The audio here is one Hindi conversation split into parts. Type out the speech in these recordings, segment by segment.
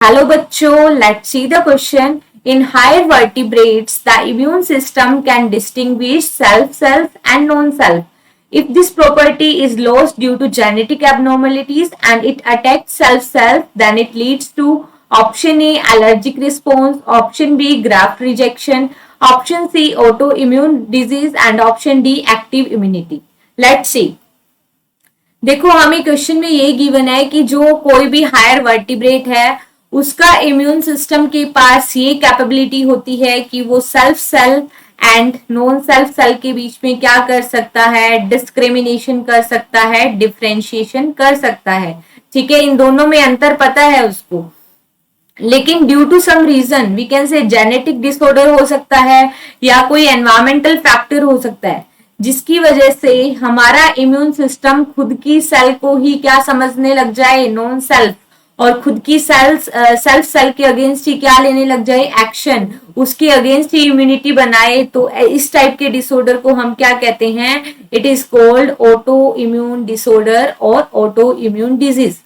Hello bachcho, let's see the question. In higher vertebrates, the immune system can distinguish self and non-self. If this property is lost due to genetic abnormalities and it attacks self, then it leads to option A allergic response, option B graft rejection, option C autoimmune disease and option D active immunity. Let's see. देखो हमें क्वेश्चन में ये गिवन है कि जो कोई भी हायर वर्टिब्रेट है उसका इम्यून सिस्टम के पास ये कैपेबिलिटी होती है कि वो self cell and non self cell के बीच में क्या कर सकता है, डिस्क्रिमिनेशन कर सकता है, डिफरेंशिएशन कर सकता है। ठीक है, इन दोनों में अंतर पता है उसको, लेकिन due to some reason we can say genetic disorder हो सकता है या कोई एनवायरमेंटल फैक्टर हो सकता है जिसकी वजह से हमारा इम्यून सिस्टम खुद की सेल को ही क्या समझने लग जाए, नॉन सेल्फ, और खुद की सेल्फ सेल के अगेंस्ट ही क्या लेने लग जाए, एक्शन, उसके अगेंस्ट ही इम्यूनिटी बनाए। तो इस टाइप के डिसऑर्डर को हम क्या कहते हैं, it is called autoimmune disorder और autoimmune disease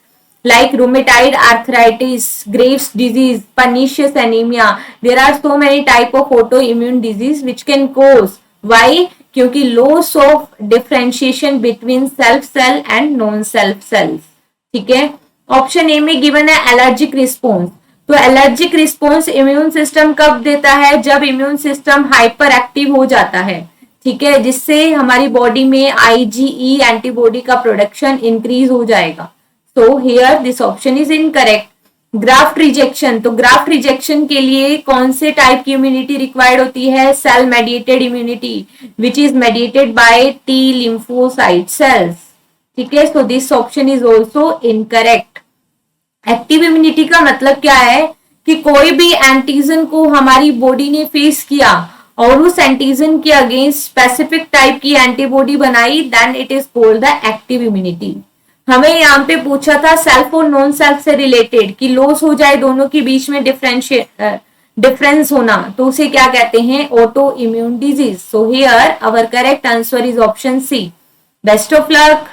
like rheumatoid arthritis, Graves disease, pernicious anemia. There are so many type of autoimmune disease which can cause. Why? क्योंकि loss of differentiation between self cell and non self cells. ठीक है, ऑप्शन ए में गिवन है एलर्जिक रिस्पॉन्स। तो एलर्जिक रिस्पॉन्स इम्यून सिस्टम कब देता है, जब इम्यून सिस्टम हाइपर एक्टिव हो जाता है। ठीक है, जिससे हमारी बॉडी में आईजीई एंटीबॉडी का प्रोडक्शन इंक्रीज हो जाएगा। So here this option is incorrect. Graft rejection, तो ग्राफ्ट रिजेक्शन के लिए कौन से टाइप की इम्यूनिटी रिक्वायर्ड होती है, cell mediated immunity which is mediated by T lymphocyte cells. ठीक है, so this option is also incorrect. Active immunity का मतलब क्या है कि कोई भी एंटीजन को हमारी बॉडी ने फेस किया और उस एंटीजन के अगेंस्ट स्पेसिफिक टाइप की एंटीबॉडी बनाई, then it is called the active immunity. हमें यहाँ पे पूछा था सेल्फ और नॉन सेल्फ से रिलेटेड कि लॉस हो जाए दोनों के बीच में डिफरेंस होना, तो उसे क्या कहते हैं, autoimmune disease. So here our correct answer is option C. Best of luck.